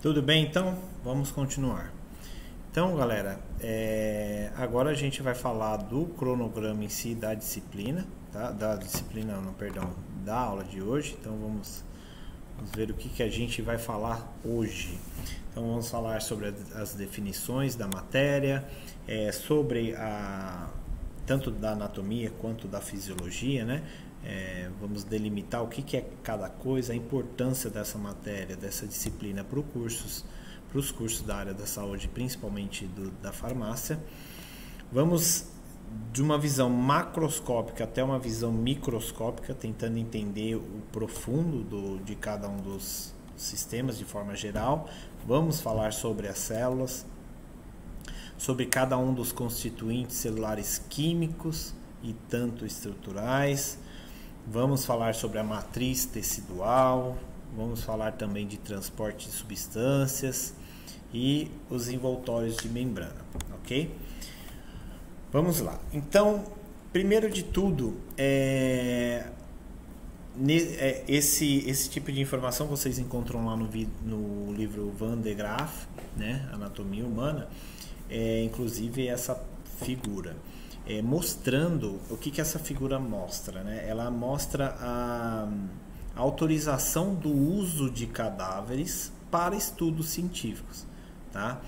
Tudo bem, então? Vamos continuar. Então, galera, agora a gente vai falar do cronograma em si da disciplina, tá? Da aula de hoje. Então, vamos ver o que a gente vai falar hoje. Então, vamos falar sobre as definições da matéria, sobre tanto da anatomia quanto da fisiologia, né? Vamos delimitar o que é cada coisa, a importância dessa matéria, dessa disciplina para os cursos da área da saúde, principalmente da farmácia. Vamos de uma visão macroscópica até uma visão microscópica, tentando entender o profundo de cada um dos sistemas de forma geral. Vamos falar sobre as células, sobre cada um dos constituintes celulares químicos e tanto estruturais. Vamos falar sobre a matriz tecidual, vamos falar também de transporte de substâncias e os envoltórios de membrana, ok? Vamos lá. Então, primeiro de tudo, esse tipo de informação vocês encontram lá no livro Van de Graaff, né? Anatomia Humana, inclusive essa figura. Mostrando o que essa figura mostra, né? Ela mostra a autorização do uso de cadáveres para estudos científicos, tá?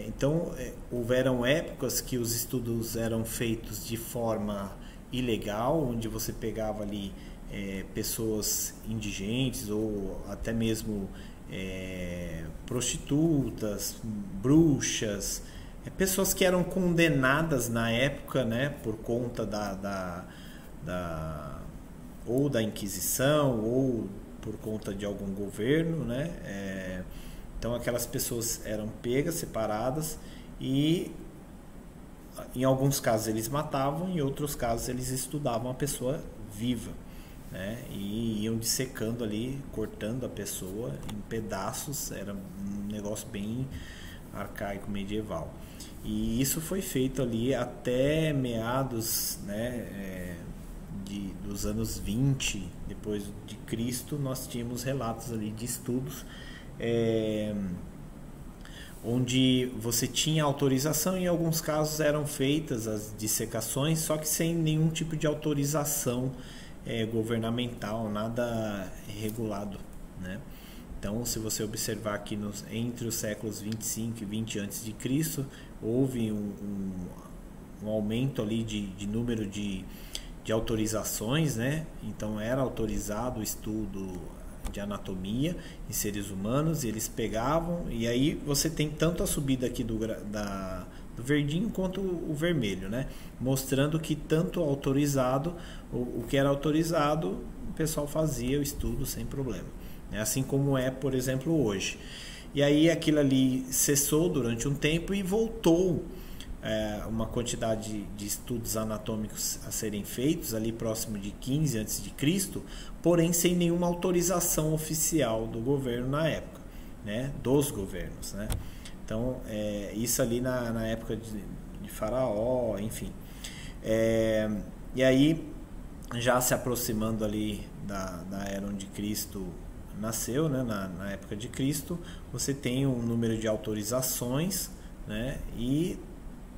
Então, houveram épocas que os estudos eram feitos de forma ilegal, onde você pegava ali pessoas indigentes ou até mesmo prostitutas, bruxas, pessoas que eram condenadas na época, né, por conta ou da Inquisição ou por conta de algum governo, né? Então aquelas pessoas eram pegas, separadas e em alguns casos eles matavam, em outros casos eles estudavam a pessoa viva, né? E iam dissecando ali, cortando a pessoa em pedaços. Era um negócio bem arcaico, medieval. E isso foi feito ali até meados, né, dos anos 20 depois de Cristo. Nós tínhamos relatos ali de estudos onde você tinha autorização, e em alguns casos eram feitas as dissecações, só que sem nenhum tipo de autorização governamental, nada regulado, né? Então, se você observar aqui entre os séculos 25 e 20 a.C., houve um aumento ali de número de autorizações, né? Então, era autorizado o estudo de anatomia em seres humanos, e eles pegavam, e aí você tem tanto a subida aqui do verdinho quanto o vermelho, né? Mostrando que tanto autorizado, o que era autorizado, o pessoal fazia o estudo sem problema. Assim como por exemplo, hoje. E aí aquilo ali cessou durante um tempo e voltou uma quantidade de estudos anatômicos a serem feitos ali próximo de 15 a.C., porém sem nenhuma autorização oficial do governo na época, né? Dos governos, né? Então, isso ali na época de Faraó, enfim. E aí, já se aproximando ali da era onde Cristo nasceu, né, na época de Cristo, você tem um número de autorizações, né, e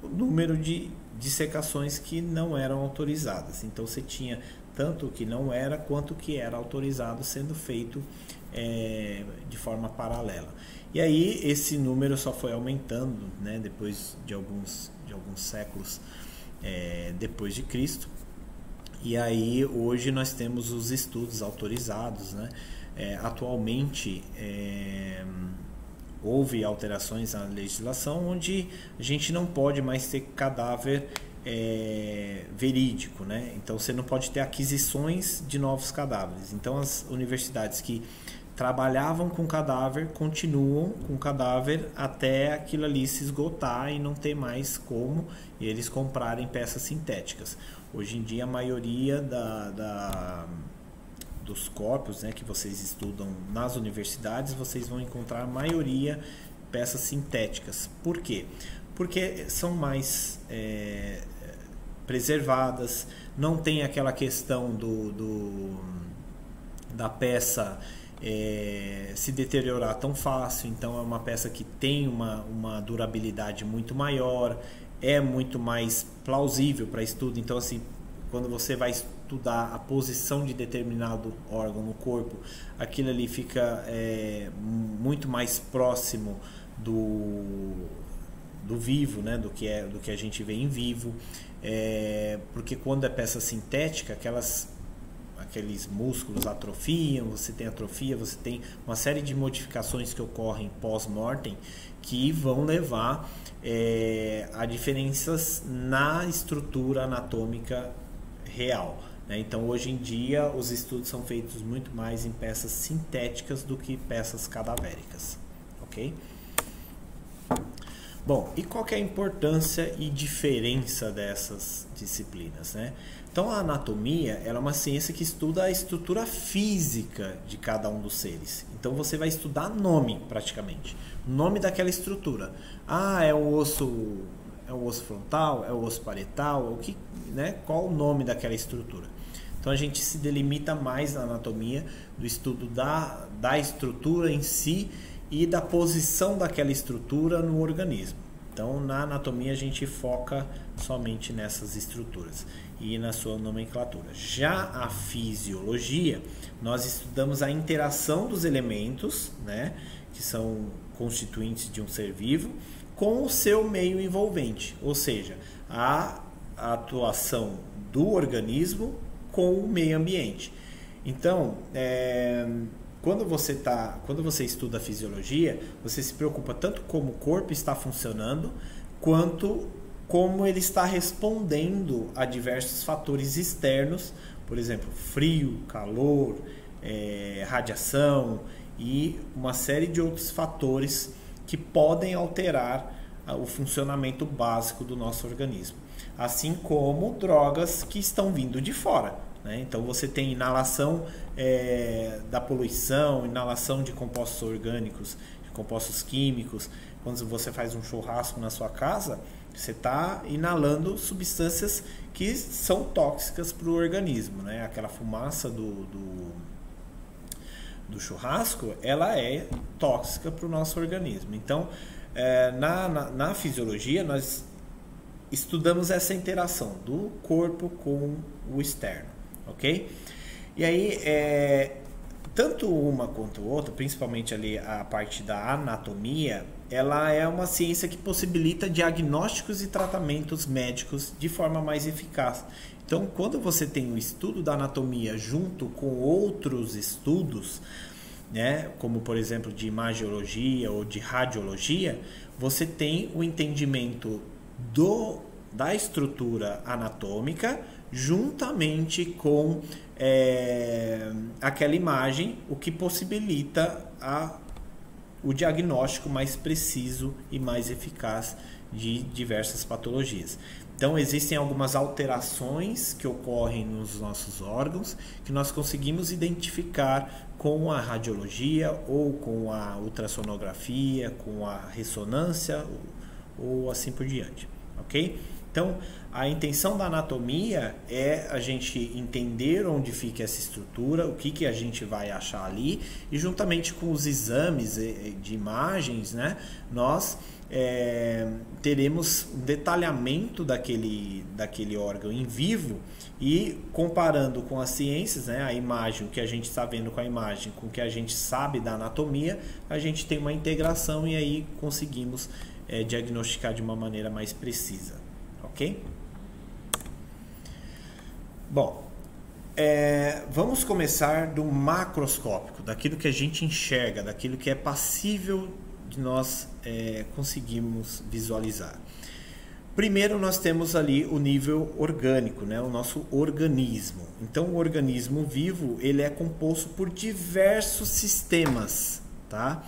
o número de dissecações que não eram autorizadas. Então você tinha tanto o que não era quanto o que era autorizado sendo feito de forma paralela. E aí esse número só foi aumentando, né, depois de alguns séculos depois de Cristo. E aí hoje nós temos os estudos autorizados, né? Atualmente houve alterações na legislação onde a gente não pode mais ter cadáver verídico, né? Então você não pode ter aquisições de novos cadáveres. Então as universidades que trabalhavam com cadáver continuam com cadáver até aquilo ali se esgotar e não ter mais como eles comprarem peças sintéticas. Hoje em dia a maioria dos corpos, né, que vocês estudam nas universidades, vocês vão encontrar a maioria peças sintéticas. Por quê? Porque são mais preservadas, não tem aquela questão da peça se deteriorar tão fácil. Então é uma peça que tem uma durabilidade muito maior, é muito mais plausível para estudo. Então, assim, quando você vai estudar a posição de determinado órgão no corpo, aquilo ali fica muito mais próximo do vivo, né? do que a gente vê em vivo, porque quando é peça sintética, aqueles músculos atrofiam, você tem atrofia, você tem uma série de modificações que ocorrem pós-mortem que vão levar a diferenças na estrutura anatômica real, né? Então, hoje em dia, os estudos são feitos muito mais em peças sintéticas do que peças cadavéricas, ok? Bom, e qual que é a importância e diferença dessas disciplinas, né? Então, a anatomia ela é uma ciência que estuda a estrutura física de cada um dos seres. Então, você vai estudar nome, praticamente. O nome daquela estrutura. É o osso frontal? É o osso parietal? Né? Qual o nome daquela estrutura? Então, a gente se delimita mais na anatomia do estudo da estrutura em si e da posição daquela estrutura no organismo. Então, na anatomia, a gente foca somente nessas estruturas e na sua nomenclatura. Já a fisiologia, nós estudamos a interação dos elementos, né, que são constituintes de um ser vivo, com o seu meio envolvente, ou seja, a atuação do organismo com o meio ambiente. Então, quando você estuda a fisiologia, você se preocupa tanto como o corpo está funcionando, quanto como ele está respondendo a diversos fatores externos, por exemplo, frio, calor, radiação e uma série de outros fatores que podem alterar o funcionamento básico do nosso organismo. Assim como drogas que estão vindo de fora, né? Então você tem inalação da poluição, inalação de compostos orgânicos, de compostos químicos. Quando você faz um churrasco na sua casa, você está inalando substâncias que são tóxicas para o organismo, né? Aquela fumaça do churrasco, ela é tóxica para o nosso organismo. Então, na fisiologia, nós estudamos essa interação do corpo com o externo, ok? E aí, tanto uma quanto outra, principalmente ali a parte da anatomia, ela é uma ciência que possibilita diagnósticos e tratamentos médicos de forma mais eficaz. Então, quando você tem o estudo da anatomia junto com outros estudos, né, como por exemplo de imagiologia ou de radiologia, você tem o entendimento da estrutura anatômica juntamente com aquela imagem, o que possibilita o diagnóstico mais preciso e mais eficaz de diversas patologias. Então, existem algumas alterações que ocorrem nos nossos órgãos que nós conseguimos identificar com a radiologia ou com a ultrassonografia, com a ressonância ou assim por diante, ok? Então, a intenção da anatomia é a gente entender onde fica essa estrutura, o que a gente vai achar ali, e juntamente com os exames de imagens, né, nós teremos um detalhamento daquele órgão em vivo, e comparando com as ciências, né, a imagem, o que a gente está vendo com a imagem, com o que a gente sabe da anatomia, a gente tem uma integração e aí conseguimos diagnosticar de uma maneira mais precisa. Ok? Bom, vamos começar do macroscópico, daquilo que a gente enxerga, daquilo que é passível de nós conseguirmos visualizar. Primeiro nós temos ali o nível orgânico, né? O nosso organismo. Então o organismo vivo ele é composto por diversos sistemas, tá?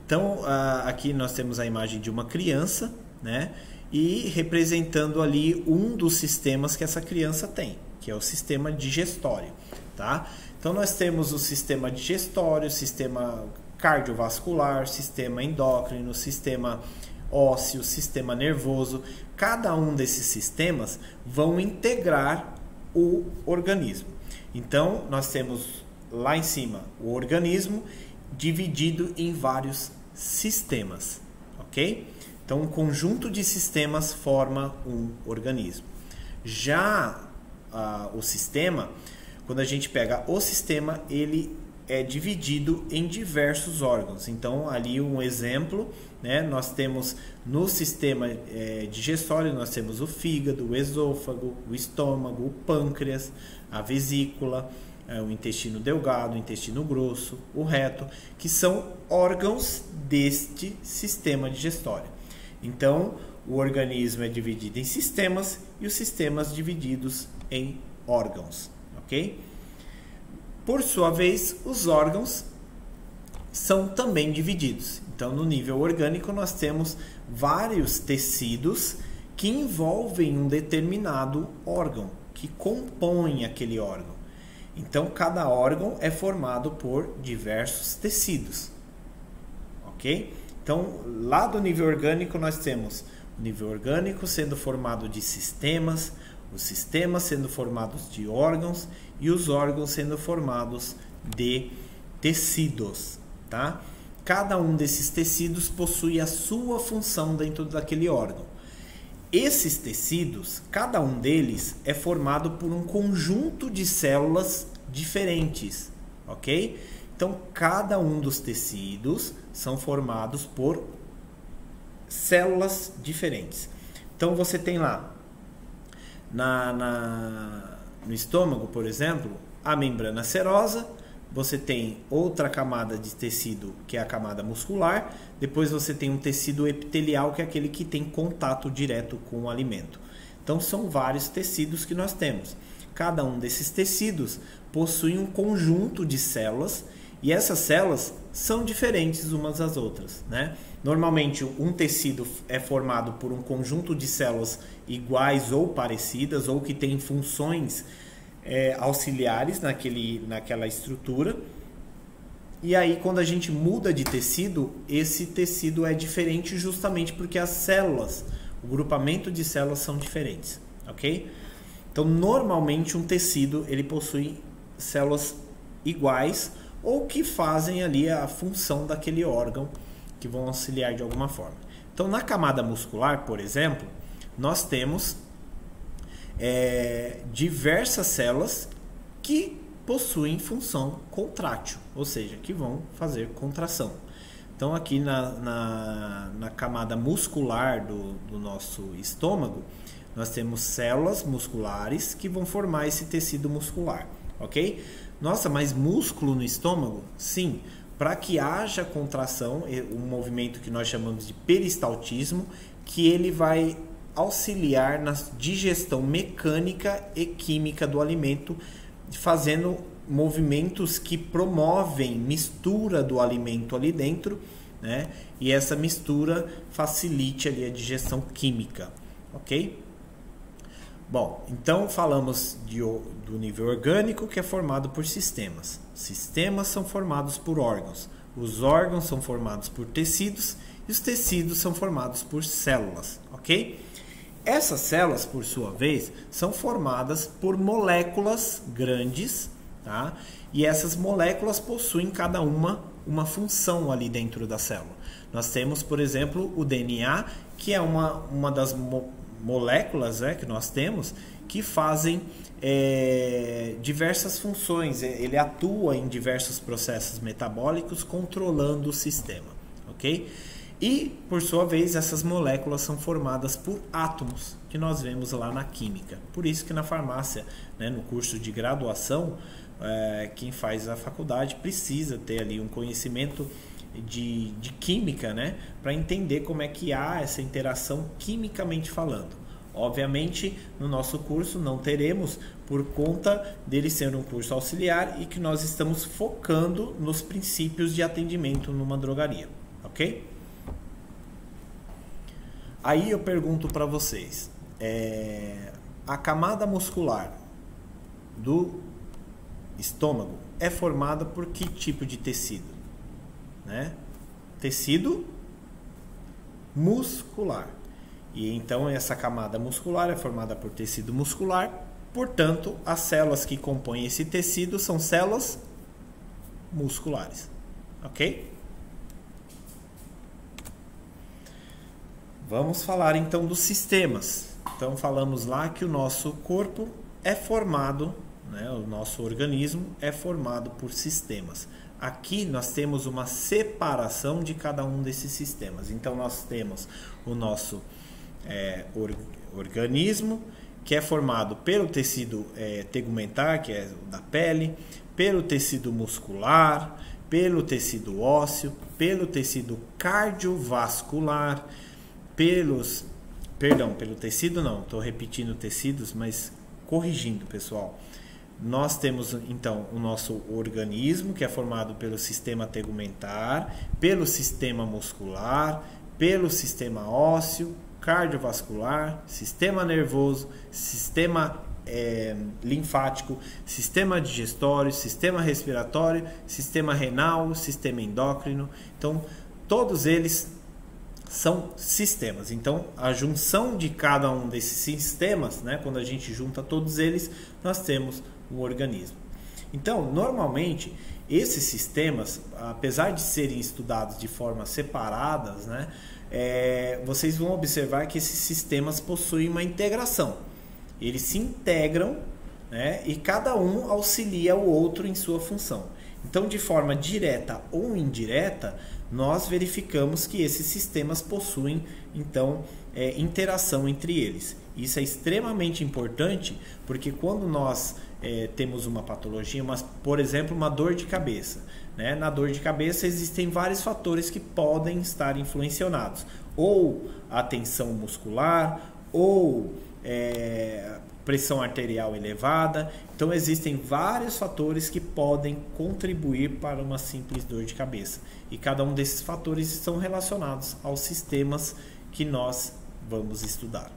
Então aqui nós temos a imagem de uma criança, né? E representando ali um dos sistemas que essa criança tem, que é o sistema digestório, tá? Então nós temos o sistema digestório, sistema cardiovascular, sistema endócrino, sistema ósseo, sistema nervoso. Cada um desses sistemas vão integrar o organismo. Então nós temos lá em cima, o organismo dividido em vários sistemas, ok? Então, um conjunto de sistemas forma um organismo. Já o sistema, quando a gente pega o sistema, ele é dividido em diversos órgãos. Então, ali um exemplo, né? Nós temos no sistema digestório, nós temos o fígado, o esôfago, o estômago, o pâncreas, a vesícula, o intestino delgado, o intestino grosso, o reto, que são órgãos deste sistema digestório. Então, o organismo é dividido em sistemas e os sistemas divididos em órgãos, ok? Por sua vez, os órgãos são também divididos. Então, no nível orgânico, nós temos vários tecidos que envolvem um determinado órgão, que compõem aquele órgão. Então, cada órgão é formado por diversos tecidos, ok? Então, lá do nível orgânico, nós temos o nível orgânico sendo formado de sistemas, os sistemas sendo formados de órgãos e os órgãos sendo formados de tecidos, tá? Cada um desses tecidos possui a sua função dentro daquele órgão. Esses tecidos, cada um deles é formado por um conjunto de células diferentes, ok? Então, cada um dos tecidos são formados por células diferentes. Então, você tem lá, no estômago, por exemplo, a membrana serosa, você tem outra camada de tecido, que é a camada muscular, depois você tem um tecido epitelial, que é aquele que tem contato direto com o alimento. Então, são vários tecidos que nós temos. Cada um desses tecidos possui um conjunto de células, e essas células são diferentes umas das outras, né? Normalmente, um tecido é formado por um conjunto de células iguais ou parecidas, ou que têm funções auxiliares naquela estrutura. E aí, quando a gente muda de tecido, esse tecido é diferente justamente porque as células, o grupamento de células são diferentes, ok? Então, normalmente, um tecido ele possui células iguais ou que fazem ali a função daquele órgão, que vão auxiliar de alguma forma. Então, na camada muscular, por exemplo, nós temos diversas células que possuem função contrátil, ou seja, que vão fazer contração. Então, aqui na camada muscular do nosso estômago, nós temos células musculares que vão formar esse tecido muscular, ok? Nossa, mas músculo no estômago? Sim, para que haja contração, um movimento que nós chamamos de peristaltismo, que ele vai auxiliar na digestão mecânica e química do alimento, fazendo movimentos que promovem mistura do alimento ali dentro, né? E essa mistura facilite ali a digestão química, ok? Bom, então falamos do nível orgânico, que é formado por sistemas. Sistemas são formados por órgãos. Os órgãos são formados por tecidos e os tecidos são formados por células, ok? Essas células, por sua vez, são formadas por moléculas grandes, tá? E essas moléculas possuem cada uma função ali dentro da célula. Nós temos, por exemplo, o DNA, que é uma das moléculas que nós temos, que fazem diversas funções. Ele atua em diversos processos metabólicos, controlando o sistema, ok? E, por sua vez, essas moléculas são formadas por átomos, que nós vemos lá na química. Por isso que na farmácia, né, no curso de graduação, quem faz a faculdade precisa ter ali um conhecimento de química, né, para entender como é que há essa interação quimicamente falando. Obviamente, no nosso curso não teremos, por conta dele ser um curso auxiliar e que nós estamos focando nos princípios de atendimento numa drogaria, ok? Aí eu pergunto para vocês, a camada muscular do estômago é formada por que tipo de tecido? Né? Tecido muscular. E então essa camada muscular é formada por tecido muscular, portanto, as células que compõem esse tecido são células musculares, ok? Vamos falar então dos sistemas. Então falamos lá que o nosso corpo é formado, né, o nosso organismo é formado por sistemas. Aqui nós temos uma separação de cada um desses sistemas. Então nós temos o nosso organismo, que é formado pelo tecido tegumentar, que é o da pele, pelo tecido muscular, pelo tecido ósseo, pelo tecido cardiovascular, pelo tecido não, estou repetindo tecidos, mas corrigindo, pessoal. Nós temos então o nosso organismo, que é formado pelo sistema tegumentar, pelo sistema muscular, pelo sistema ósseo, cardiovascular, sistema nervoso, sistema linfático, sistema digestório, sistema respiratório, sistema renal, sistema endócrino. Então, todos eles são sistemas. Então, a junção de cada um desses sistemas, né, quando a gente junta todos eles, nós temos um organismo. Então, normalmente, esses sistemas, apesar de serem estudados de forma separadas, né, vocês vão observar que esses sistemas possuem uma integração. Eles se integram, né, e cada um auxilia o outro em sua função. Então, de forma direta ou indireta, nós verificamos que esses sistemas possuem, então, interação entre eles. Isso é extremamente importante, porque quando nós temos uma patologia, por exemplo, uma dor de cabeça, né? Na dor de cabeça existem vários fatores que podem estar influenciados, ou a tensão muscular, ou pressão arterial elevada. Então existem vários fatores que podem contribuir para uma simples dor de cabeça, e cada um desses fatores estão relacionados aos sistemas que nós vamos estudar.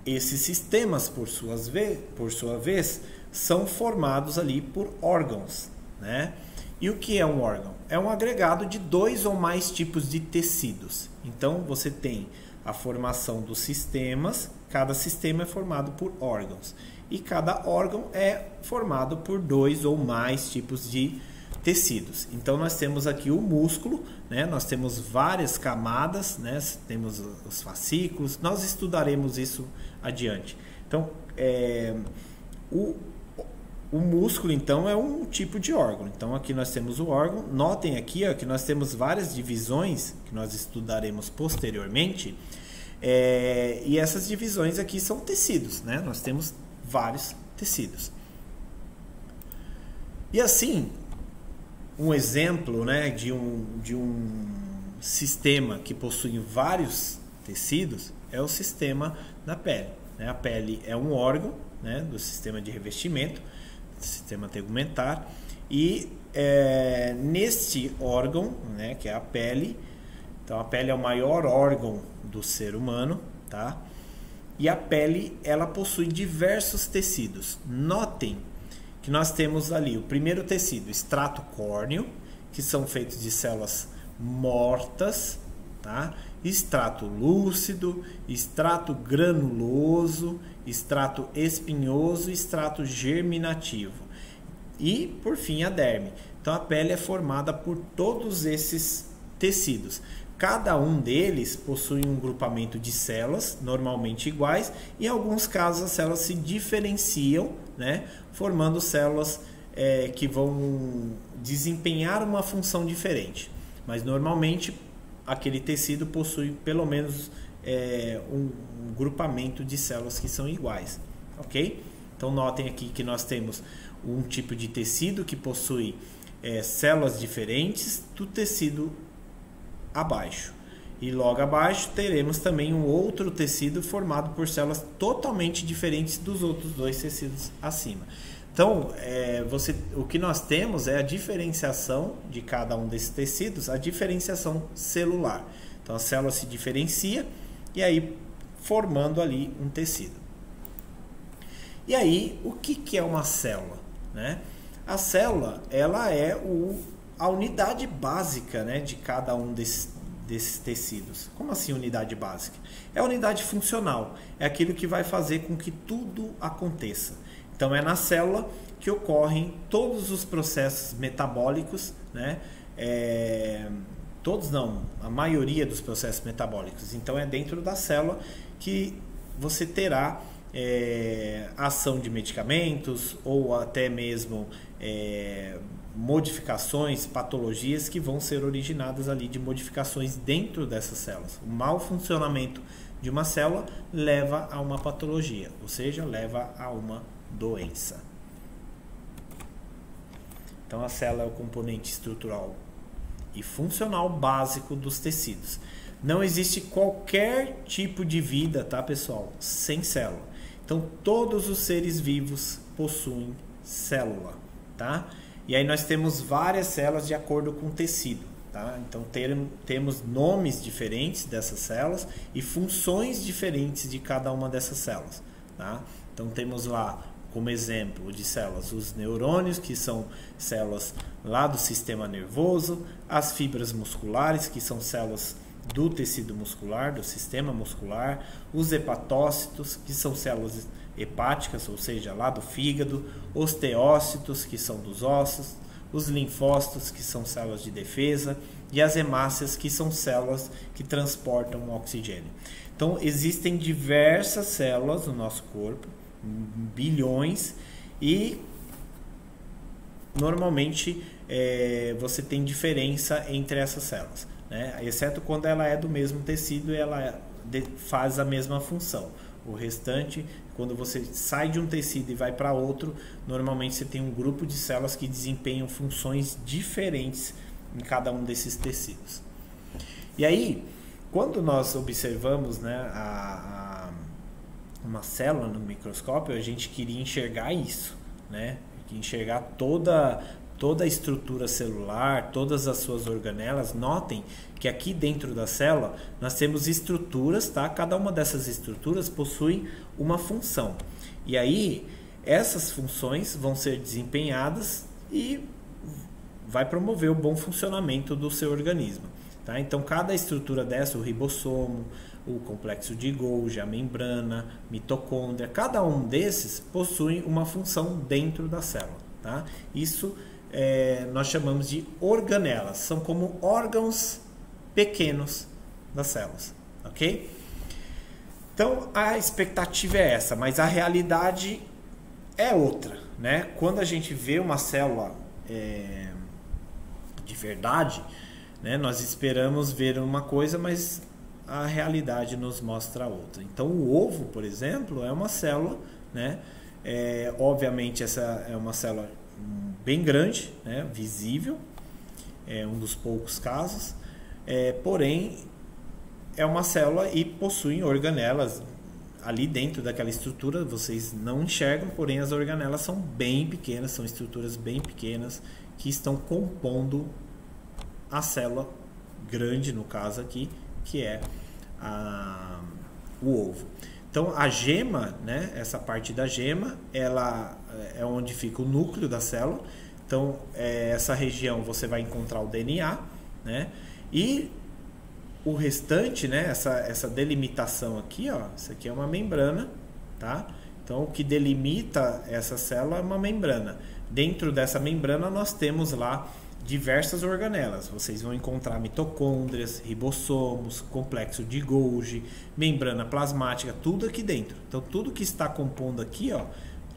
Esses sistemas, por sua vez, são formados ali por órgãos, né? E o que é um órgão? É um agregado de 2 ou mais tipos de tecidos. Então, você tem a formação dos sistemas, cada sistema é formado por órgãos. E cada órgão é formado por 2 ou mais tipos de tecidos. Então, nós temos aqui o músculo, né? Nós temos várias camadas, né? Temos os fascículos, nós estudaremos isso adiante. Então, o músculo, então, é um tipo de órgão. Então, aqui nós temos o órgão. Notem aqui, ó, que nós temos várias divisões que nós estudaremos posteriormente. E essas divisões aqui são tecidos, né? Nós temos vários tecidos. E assim, um exemplo, né, de um sistema que possui vários tecidos é o sistema da pele, né? A pele é um órgão, né, do sistema de revestimento, sistema tegumentar, e neste órgão, né, que é a pele, então a pele é o maior órgão do ser humano, tá? E a pele, ela possui diversos tecidos. Notem que nós temos ali o primeiro tecido, extrato córneo, que são feitos de células mortas, tá? Extrato lúcido, extrato granuloso, extrato espinhoso, extrato germinativo. E, por fim, a derme. Então, a pele é formada por todos esses tecidos. Cada um deles possui um grupamento de células, normalmente iguais, e em alguns casos as células se diferenciam, né, formando células que vão desempenhar uma função diferente. Mas, normalmente, aquele tecido possui pelo menos um grupamento de células que são iguais, ok? Então notem aqui que nós temos um tipo de tecido que possui células diferentes do tecido abaixo, e logo abaixo teremos também um outro tecido formado por células totalmente diferentes dos outros 2 tecidos acima. Então, o que nós temos é a diferenciação de cada um desses tecidos, a diferenciação celular. Então, a célula se diferencia e aí formando ali um tecido. E aí, o que é uma célula, né? A célula, ela é a unidade básica, né, de cada um desses tecidos. Como assim unidade básica? É a unidade funcional, é aquilo que vai fazer com que tudo aconteça. Então é na célula que ocorrem todos os processos metabólicos, né? Todos não, a maioria dos processos metabólicos. Então é dentro da célula que você terá ação de medicamentos ou até mesmo modificações, patologias que vão ser originadas ali de modificações dentro dessas células. O mau funcionamento de uma célula leva a uma patologia, ou seja, leva a uma doença. Então a célula é o componente estrutural e funcional básico dos tecidos. Não existe qualquer tipo de vida, tá, pessoal, sem célula. Então todos os seres vivos possuem célula, tá? E aí nós temos várias células de acordo com o tecido, tá? Então temos nomes diferentes dessas células e funções diferentes de cada uma dessas células, tá? Então temos lá como exemplo de células os neurônios, que são células lá do sistema nervoso, as fibras musculares, que são células do tecido muscular, do sistema muscular, os hepatócitos, que são células hepáticas, ou seja, lá do fígado, os teócitos, que são dos ossos, os linfócitos, que são células de defesa, e as hemácias, que são células que transportam o oxigênio. Então, existem diversas células no nosso corpo, bilhões, e normalmente você tem diferença entre essas células, né? Exceto quando ela é do mesmo tecido e ela faz a mesma função. O restante, quando você sai de um tecido e vai para outro, normalmente você tem um grupo de células que desempenham funções diferentes em cada um desses tecidos. E aí, quando nós observamos, né, uma célula no microscópio, a gente queria enxergar isso, né? Enxergar toda a estrutura celular, todas as suas organelas. Notem que aqui dentro da célula nós temos estruturas, tá? Cada uma dessas estruturas possui uma função. E aí essas funções vão ser desempenhadas e vai promover o bom funcionamento do seu organismo, tá? Então cada estrutura dessa, o ribossomo, o complexo de Golgi, a membrana, mitocôndria, cada um desses possui uma função dentro da célula, tá? Isso nós chamamos de organelas, são como órgãos pequenos das células, ok? Então a expectativa é essa, mas a realidade é outra, né? Quando a gente vê uma célula de verdade, né, nós esperamos ver uma coisa, mas a realidade nos mostra outra. Então o ovo, por exemplo, é uma célula, né? Obviamente essa é uma célula bem grande, né? Visível, é um dos poucos casos, porém é uma célula e possui organelas ali dentro daquela estrutura. Vocês não enxergam, porém as organelas são bem pequenas, são estruturas bem pequenas que estão compondo a célula grande, no caso aqui, que é o ovo. Então a gema, né, essa parte da gema, ela é onde fica o núcleo da célula. Então essa região você vai encontrar o DNA, né, e o restante, né, essa delimitação aqui, ó, isso aqui é uma membrana, tá? Então o que delimita essa célula é uma membrana. Dentro dessa membrana nós temos lá diversas organelas. Vocês vão encontrar mitocôndrias, ribossomos, complexo de Golgi, membrana plasmática, tudo aqui dentro. Então tudo que está compondo aqui, ó,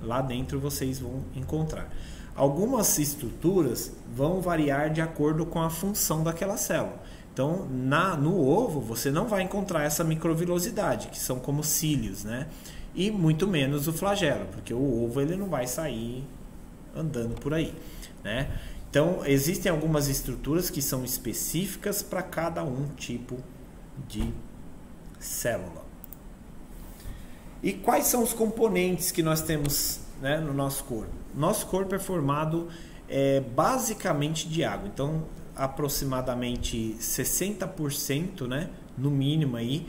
lá dentro vocês vão encontrar. Algumas estruturas vão variar de acordo com a função daquela célula. Então no ovo você não vai encontrar essa microvilosidade, que são como cílios, né? E muito menos o flagelo, porque o ovo ele não vai sair andando por aí, né? Então, existem algumas estruturas que são específicas para cada um tipo de célula. E quais são os componentes que nós temos, né, no nosso corpo? Nosso corpo é formado basicamente de água. Então, aproximadamente 60%, né, no mínimo, aí,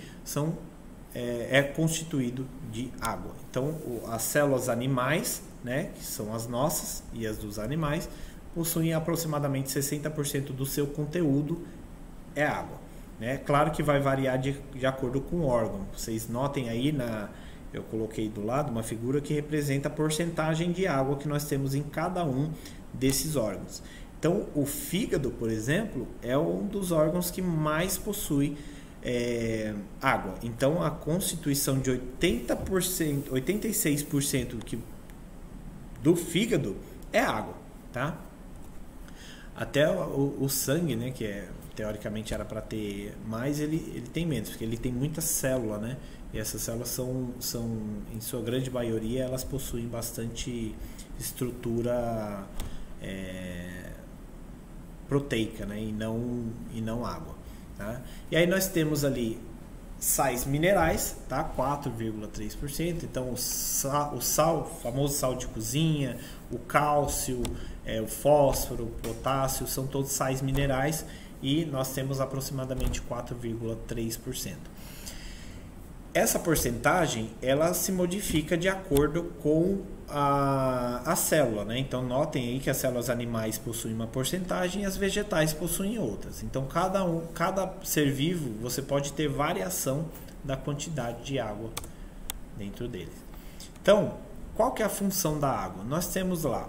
é constituído de água. Então, as células animais, né, que são as nossas e as dos animais, possuem aproximadamente 60% do seu conteúdo é água, né? Claro que vai variar de acordo com o órgão. Vocês notem aí eu coloquei do lado uma figura que representa a porcentagem de água que nós temos em cada um desses órgãos. Então, o fígado, por exemplo, é um dos órgãos que mais possui água. Então, a constituição de 80%, 86% do fígado é água, tá? Até o sangue, né, que teoricamente era para ter mais, ele tem menos, porque ele tem muita célula, né? E essas células são em sua grande maioria, elas possuem bastante estrutura proteica, né? E não água, tá? E aí nós temos ali sais minerais, tá? 4,3%. Então o sal, o famoso sal de cozinha, o cálcio, o fósforo, o potássio, são todos sais minerais e nós temos aproximadamente 4,3%. Essa porcentagem ela se modifica de acordo com a célula, né? Então notem aí que as células animais possuem uma porcentagem e as vegetais possuem outras. Então cada ser vivo você pode ter variação da quantidade de água dentro dele. Então, qual que é a função da água? Nós temos lá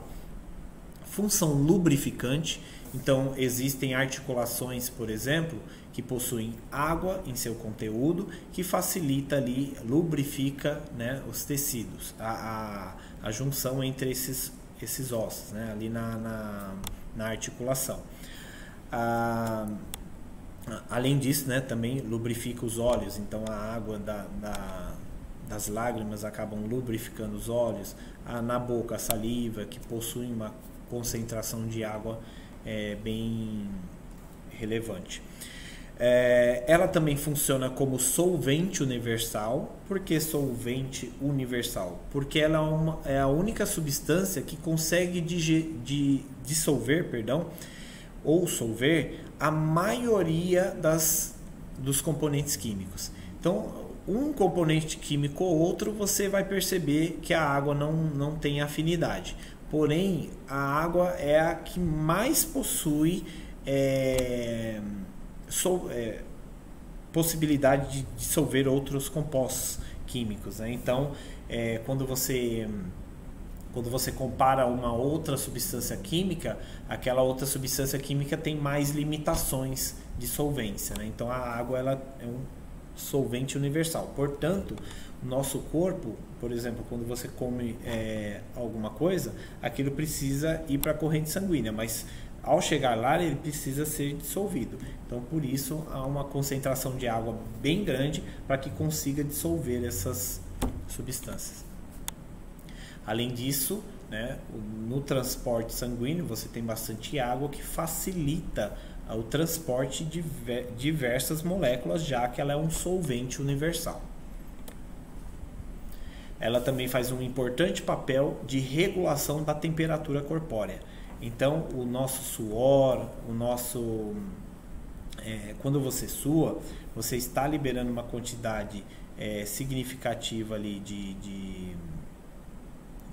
função lubrificante. Então existem articulações, por exemplo, que possuem água em seu conteúdo, que facilita ali, lubrifica, né, os tecidos, a junção entre esses ossos, né, ali na articulação. Além disso, né, também lubrifica os olhos, então a água das lágrimas acabam lubrificando os olhos. Na boca, a saliva, que possui uma concentração de água bem relevante. Ela também funciona como solvente universal. Por que solvente universal? Porque ela é a única substância que consegue dissolver, ou solver a maioria dos componentes químicos. Então, um componente químico ou outro, você vai perceber que a água não tem afinidade. Porém, a água é a que mais possui possibilidade de dissolver outros compostos químicos, né? Então, quando você compara uma outra substância química, aquela outra substância química tem mais limitações de solvência, né? Então, a água ela é um solvente universal. Portanto, o nosso corpo, por exemplo, quando você come alguma coisa, aquilo precisa ir para a corrente sanguínea, mas ao chegar lá ele precisa ser dissolvido. Então, por isso, há uma concentração de água bem grande para que consiga dissolver essas substâncias. Além disso, né, no transporte sanguíneo você tem bastante água que facilita o transporte de diversas moléculas, já que ela é um solvente universal. Ela também faz um importante papel de regulação da temperatura corpórea. Então, o nosso suor, quando você sua, você está liberando uma quantidade significativa ali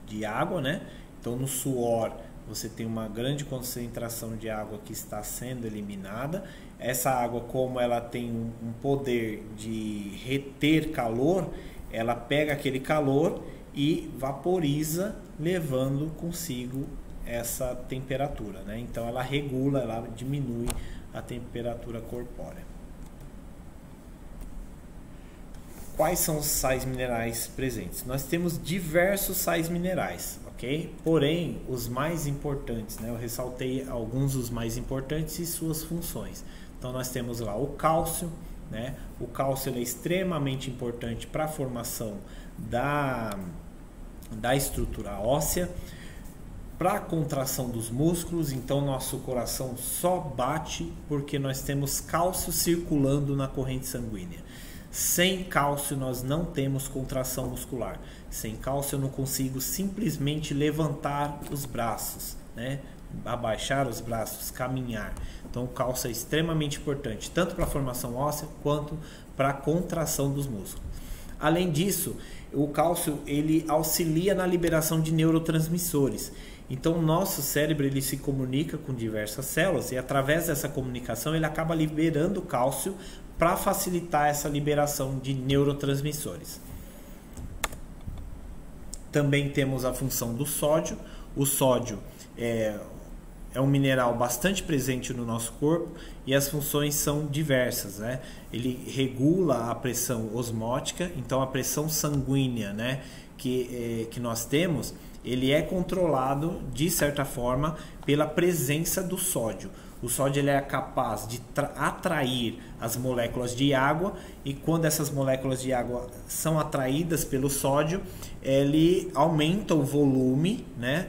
de água, né? Então, no suor, você tem uma grande concentração de água que está sendo eliminada. Essa água, como ela tem um poder de reter calor, ela pega aquele calor e vaporiza, levando consigo essa temperatura, né? Então ela regula, ela diminui a temperatura corpórea. Quais são os sais minerais presentes? Nós temos diversos sais minerais, ok? Porém, os mais importantes, né? Eu ressaltei alguns dos mais importantes e suas funções. Então nós temos lá o cálcio, né? O cálcio ele é extremamente importante para a formação da estrutura óssea, para a contração dos músculos. Então nosso coração só bate porque nós temos cálcio circulando na corrente sanguínea. Sem cálcio nós não temos contração muscular. Sem cálcio eu não consigo simplesmente levantar os braços, né? Abaixar os braços, caminhar. Então o cálcio é extremamente importante, tanto para a formação óssea quanto para a contração dos músculos. Além disso, o cálcio ele auxilia na liberação de neurotransmissores. Então o nosso cérebro ele se comunica com diversas células e através dessa comunicação ele acaba liberando cálcio para facilitar essa liberação de neurotransmissores. Também temos a função do sódio. O sódio é um mineral bastante presente no nosso corpo e as funções são diversas, né? Ele regula a pressão osmótica, então a pressão sanguínea, né, que nós temos, ele é controlado de certa forma pela presença do sódio. O sódio ele é capaz de atrair as moléculas de água e quando essas moléculas de água são atraídas pelo sódio, ele aumenta o volume, né,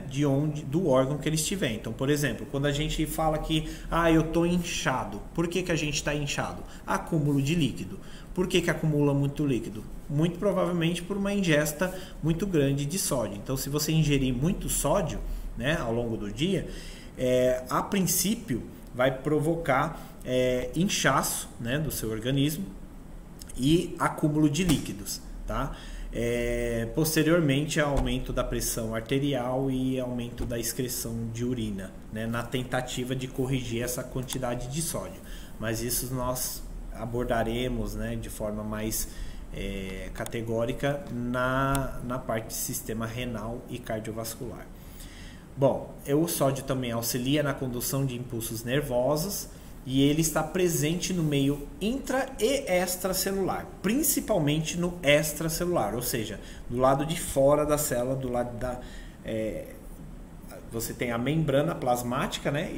do órgão que ele estiver. Então, por exemplo, quando a gente fala que eu estou inchado, por que a gente está inchado? Acúmulo de líquido. Por que acumula muito líquido? Muito provavelmente por uma ingesta muito grande de sódio. Então, se você ingerir muito sódio, né, ao longo do dia, a princípio vai provocar inchaço, né, do seu organismo e acúmulo de líquidos, tá? Posteriormente, aumento da pressão arterial e aumento da excreção de urina, né, na tentativa de corrigir essa quantidade de sódio. Mas isso nós abordaremos, né, de forma mais categórica na parte de sistema renal e cardiovascular. Bom, o sódio também auxilia na condução de impulsos nervosos e ele está presente no meio intra e extracelular, principalmente no extracelular, ou seja, do lado de fora da célula, do lado você tem a membrana plasmática, né?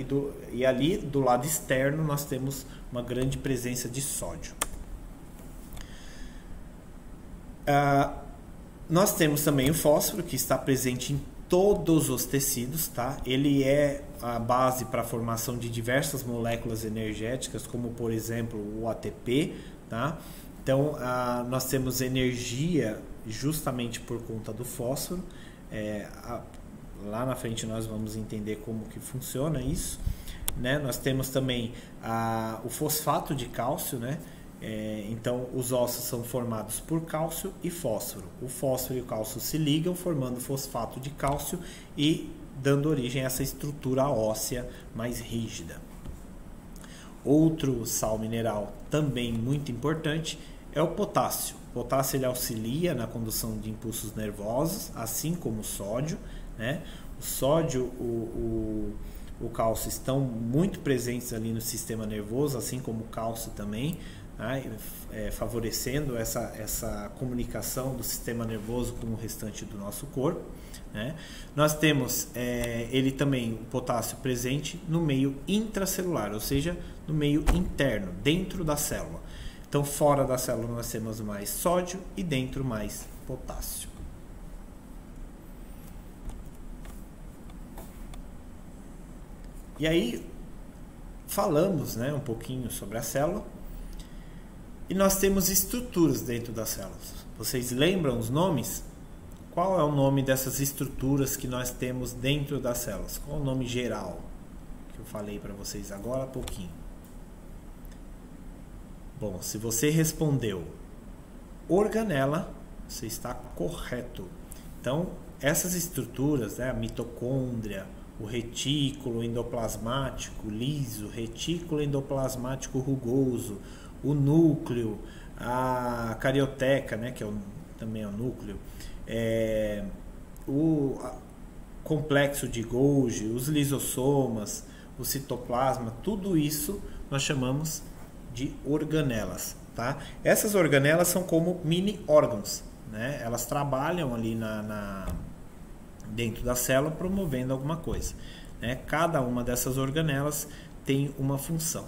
E ali do lado externo nós temos uma grande presença de sódio. Nós temos também o fósforo, que está presente em todos os tecidos, tá? Ele é a base para a formação de diversas moléculas energéticas, como por exemplo o ATP, tá? Então nós temos energia justamente por conta do fósforo. Lá na frente nós vamos entender como que funciona isso, né? Nós temos também o fosfato de cálcio, né? Então os ossos são formados por cálcio e fósforo. O fósforo e o cálcio se ligam formando fosfato de cálcio e dando origem a essa estrutura óssea mais rígida. Outro sal mineral também muito importante é o potássio. O potássio ele auxilia na condução de impulsos nervosos, assim como o sódio, né? O sódio, o cálcio estão muito presentes ali no sistema nervoso, assim como o cálcio também, favorecendo essa comunicação do sistema nervoso com o restante do nosso corpo, né? Nós temos ele também, o potássio, presente no meio intracelular, ou seja, no meio interno, dentro da célula. Então, fora da célula nós temos mais sódio e dentro mais potássio. E aí, falamos, né, um pouquinho sobre a célula. E nós temos estruturas dentro das células. Vocês lembram os nomes? Qual é o nome dessas estruturas que nós temos dentro das células? Qual é o nome geral que eu falei para vocês agora há pouquinho? Bom, se você respondeu organela, você está correto. Então, essas estruturas, né, a mitocôndria, o retículo endoplasmático liso, retículo endoplasmático rugoso, o núcleo, a carioteca, né, que também é o núcleo, o complexo de Golgi, os lisossomas, o citoplasma, tudo isso nós chamamos de organelas, tá? Essas organelas são como mini órgãos, né? Elas trabalham ali dentro da célula promovendo alguma coisa, né? Cada uma dessas organelas tem uma função.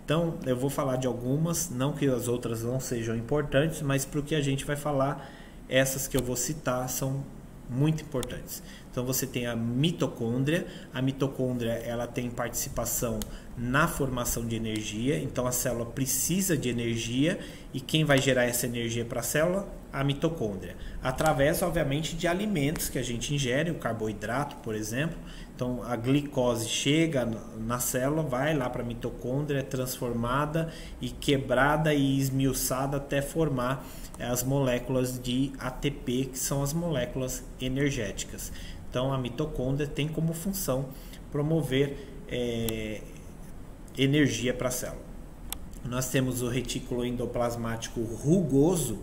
Então, eu vou falar de algumas, não que as outras não sejam importantes, mas para o que a gente vai falar, essas que eu vou citar são muito importantes. Então, você tem a mitocôndria. A mitocôndria ela tem participação na formação de energia. Então, a célula precisa de energia. E quem vai gerar essa energia para a célula? A mitocôndria. Através, obviamente, de alimentos que a gente ingere, o carboidrato, por exemplo. Então, a glicose chega na célula, vai lá para a mitocôndria, é transformada e quebrada e esmiuçada até formar as moléculas de ATP, que são as moléculas energéticas. Então, a mitocôndria tem como função promover energia para a célula. Nós temos o retículo endoplasmático rugoso,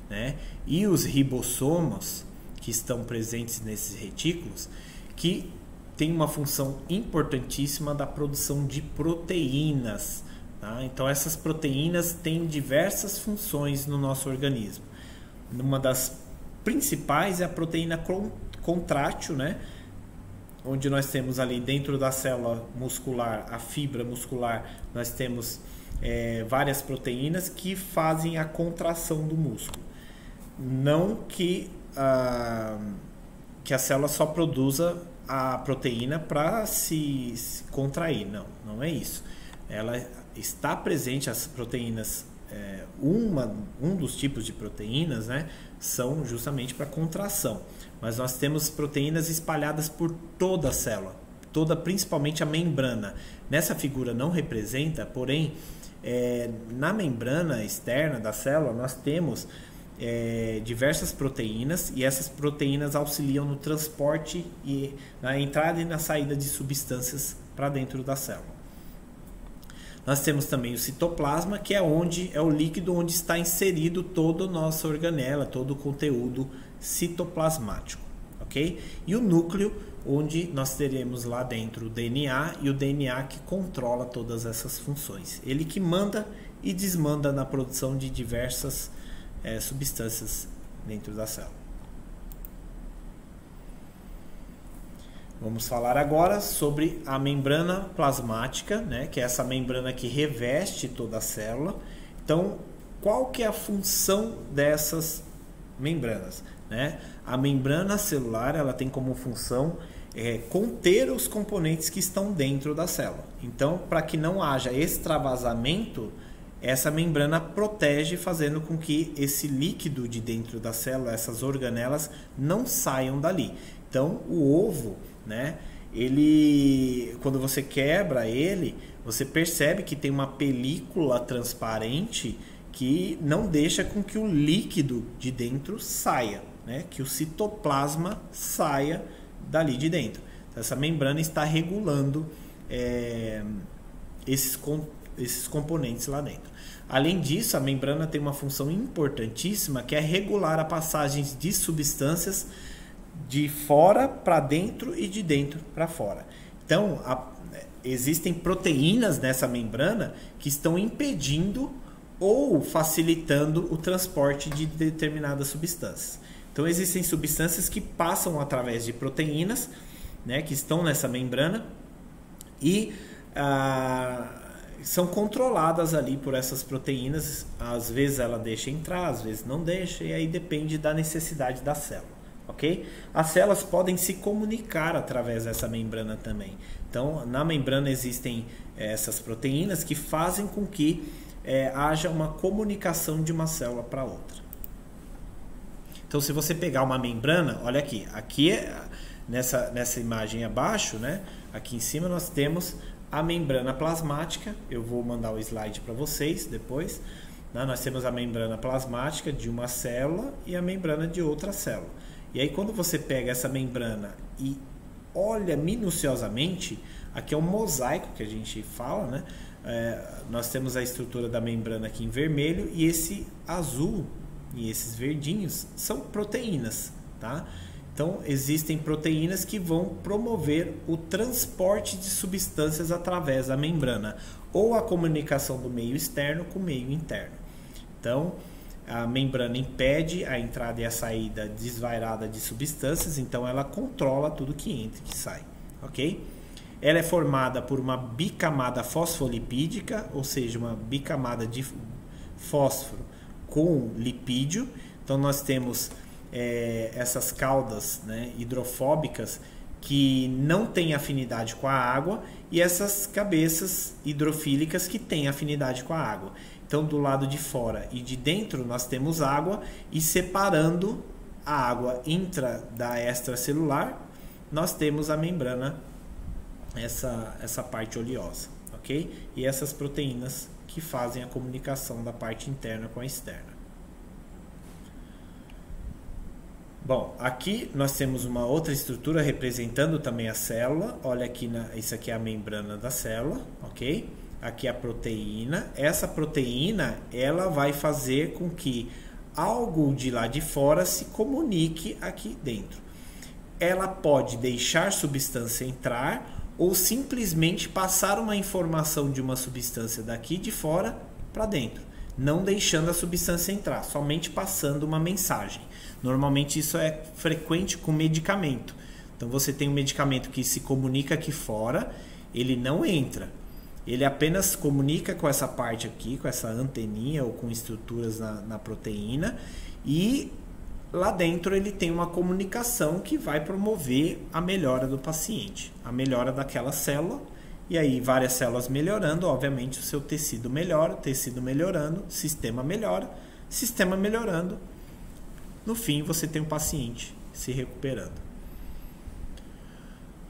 né? E os ribossomos, que estão presentes nesses retículos, que tem uma função importantíssima da produção de proteínas. Tá? Então essas proteínas têm diversas funções no nosso organismo. Uma das principais é a proteína contrátil, né? Onde nós temos ali dentro da célula muscular, a fibra muscular, nós temos várias proteínas que fazem a contração do músculo. Não que a célula só produza a proteína para se contrair, não é isso. Ela está presente, as proteínas, um dos tipos de proteínas, né, são justamente para contração. Mas nós temos proteínas espalhadas por toda a célula, principalmente a membrana. Nessa figura não representa, porém, na membrana externa da célula nós temos diversas proteínas, e essas proteínas auxiliam no transporte e na entrada e na saída de substâncias para dentro da célula. Nós temos também o citoplasma, que é o líquido onde está inserido toda a nossa organela, todo o conteúdo citoplasmático, ok? E o núcleo, onde nós teremos lá dentro o DNA, e o DNA que controla todas essas funções. Ele que manda e desmanda na produção de diversas substâncias dentro da célula. Vamos falar agora sobre a membrana plasmática, né, que é essa membrana que reveste toda a célula. Então, qual que é a função dessas membranas? Né? A membrana celular, ela tem como função conter os componentes que estão dentro da célula. Então, para que não haja extravasamento, essa membrana protege, fazendo com que esse líquido de dentro da célula, essas organelas, não saiam dali. Então, o ovo, né, quando você quebra ele, você percebe que tem uma película transparente que não deixa com que o líquido de dentro saia, né, que o citoplasma saia dali de dentro. Então, essa membrana está regulando esses componentes lá dentro. Além disso, a membrana tem uma função importantíssima, que é regular a passagem de substâncias de fora para dentro e de dentro para fora. Então, existem proteínas nessa membrana que estão impedindo ou facilitando o transporte de determinadas substâncias. Então, existem substâncias que passam através de proteínas, né, que estão nessa membrana e são controladas ali por essas proteínas. Às vezes ela deixa entrar, às vezes não deixa, e aí depende da necessidade da célula. Okay? As células podem se comunicar através dessa membrana também. Então, na membrana existem essas proteínas que fazem com que haja uma comunicação de uma célula para outra. Então, se você pegar uma membrana, olha aqui, nessa imagem abaixo, né? Aqui em cima nós temos a membrana plasmática. Eu vou mandar o slide para vocês depois. Né? Nós temos a membrana plasmática de uma célula e a membrana de outra célula. E aí, quando você pega essa membrana e olha minuciosamente, aqui é um mosaico que a gente fala, né? Nós temos a estrutura da membrana aqui em vermelho, e esse azul e esses verdinhos são proteínas, tá? Então, existem proteínas que vão promover o transporte de substâncias através da membrana, ou a comunicação do meio externo com o meio interno. Então, a membrana impede a entrada e a saída desvairada de substâncias, então ela controla tudo que entra e que sai, ok? Ela é formada por uma bicamada fosfolipídica, ou seja, uma bicamada de fósforo com lipídio. Então nós temos essas caudas, né, hidrofóbicas, que não têm afinidade com a água, e essas cabeças hidrofílicas que têm afinidade com a água. Então, do lado de fora e de dentro nós temos água, e separando a água da extracelular, nós temos a membrana, essa parte oleosa, ok? E essas proteínas que fazem a comunicação da parte interna com a externa. Bom, aqui nós temos uma outra estrutura representando também a célula. Olha aqui, isso aqui é a membrana da célula, ok? Aqui a proteína. Essa proteína, ela vai fazer com que algo de lá de fora se comunique aqui dentro. Ela pode deixar substância entrar ou simplesmente passar uma informação de uma substância daqui de fora para dentro, não deixando a substância entrar, somente passando uma mensagem. Normalmente isso é frequente com medicamento. Então você tem um medicamento que se comunica aqui fora, ele não entra. Ele apenas comunica com essa parte aqui, com essa anteninha ou com estruturas na proteína, e lá dentro ele tem uma comunicação que vai promover a melhora do paciente, a melhora daquela célula, e aí várias células melhorando, obviamente o seu tecido melhora, tecido melhorando, sistema melhorando, no fim você tem um paciente se recuperando.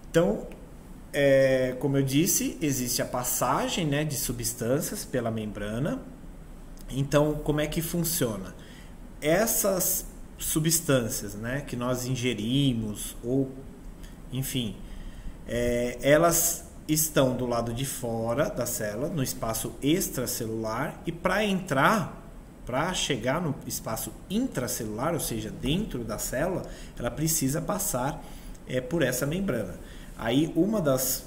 Então, como eu disse, existe a passagem, né, de substâncias pela membrana. Então, como é que funciona? Essas substâncias, né, que nós ingerimos, ou enfim, elas estão do lado de fora da célula, no espaço extracelular, e para chegar no espaço intracelular, ou seja, dentro da célula, ela precisa passar por essa membrana. Aí uma das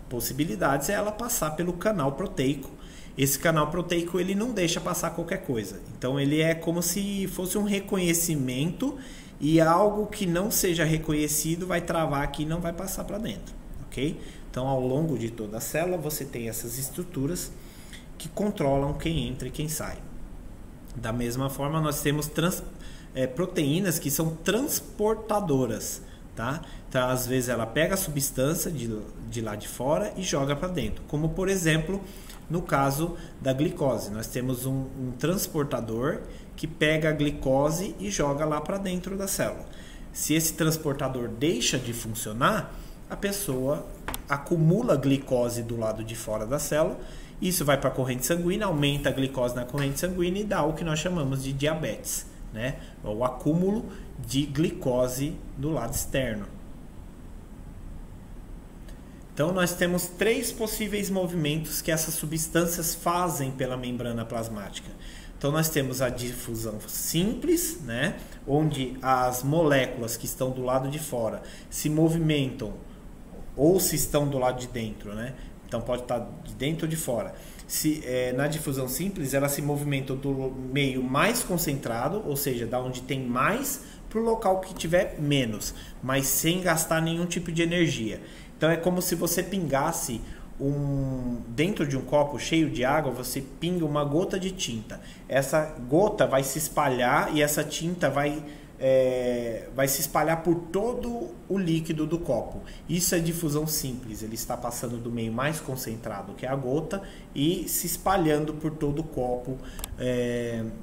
possibilidades é ela passar pelo canal proteico. Esse canal proteico ele não deixa passar qualquer coisa. Então ele é como se fosse um reconhecimento, e algo que não seja reconhecido vai travar aqui e não vai passar para dentro, ok? Então ao longo de toda a célula você tem essas estruturas que controlam quem entra e quem sai. Da mesma forma nós temos proteínas que são transportadoras. Tá? Então, às vezes ela pega a substância de lá de fora e joga para dentro, como por exemplo no caso da glicose. Nós temos um transportador que pega a glicose e joga lá para dentro da célula. Se esse transportador deixa de funcionar, a pessoa acumula glicose do lado de fora da célula, isso vai para a corrente sanguínea, aumenta a glicose na corrente sanguínea e dá o que nós chamamos de diabetes, né? O acúmulo de glicose do lado externo. Então nós temos 3 possíveis movimentos que essas substâncias fazem pela membrana plasmática. Então nós temos a difusão simples, né, onde as moléculas que estão do lado de fora se movimentam, ou se estão do lado de dentro, né? Então pode estar de dentro ou de fora. Na difusão simples, ela se movimenta do meio mais concentrado, ou seja, da onde tem mais, para o local que tiver menos, mas sem gastar nenhum tipo de energia. Então é como se você pingasse dentro de um copo cheio de água, você pinga uma gota de tinta. Essa gota vai se espalhar e essa tinta vai se espalhar por todo o líquido do copo. Isso é difusão simples, ele está passando do meio mais concentrado, que é a gota, e se espalhando por todo o copo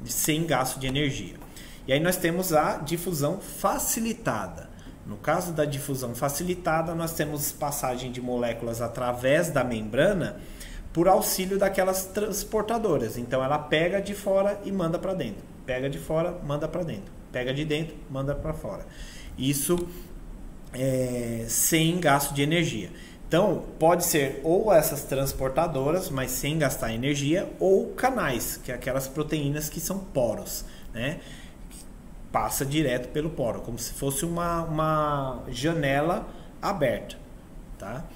sem gasto de energia. E aí nós temos a difusão facilitada. No caso da difusão facilitada, nós temos passagem de moléculas através da membrana por auxílio daquelas transportadoras. Então ela pega de fora e manda para dentro, pega de fora, manda para dentro, pega de dentro, manda para fora. Isso sem gasto de energia. Então pode ser ou essas transportadoras, mas sem gastar energia, ou canais, que é aquelas proteínas que são poros, né? Passa direto pelo poro, como se fosse uma janela aberta, tá?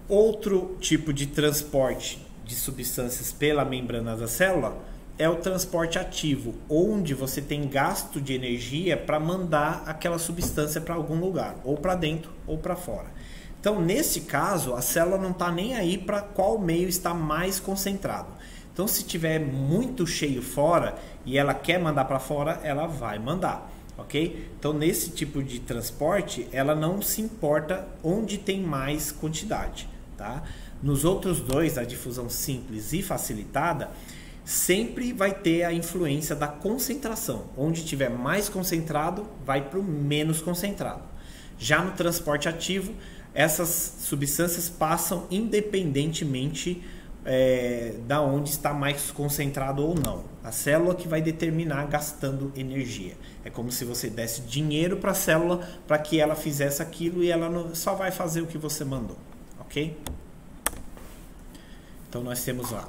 Outro tipo de transporte de substâncias pela membrana da célula é o transporte ativo, onde você tem gasto de energia para mandar aquela substância para algum lugar, ou para dentro ou para fora. Então, nesse caso, a célula não está nem aí para qual meio está mais concentrado. Então, se tiver muito cheio fora e ela quer mandar para fora, ela vai mandar, ok? Então, nesse tipo de transporte, ela não se importa onde tem mais quantidade, tá? Nos outros dois, a difusão simples e facilitada, sempre vai ter a influência da concentração. Onde tiver mais concentrado, vai para o menos concentrado. Já no transporte ativo, essas substâncias passam independentemente da onde está mais concentrado ou não. A célula que vai determinar gastando energia. É como se você desse dinheiro para a célula para que ela fizesse aquilo e ela só vai fazer o que você mandou, ok? Então nós temos lá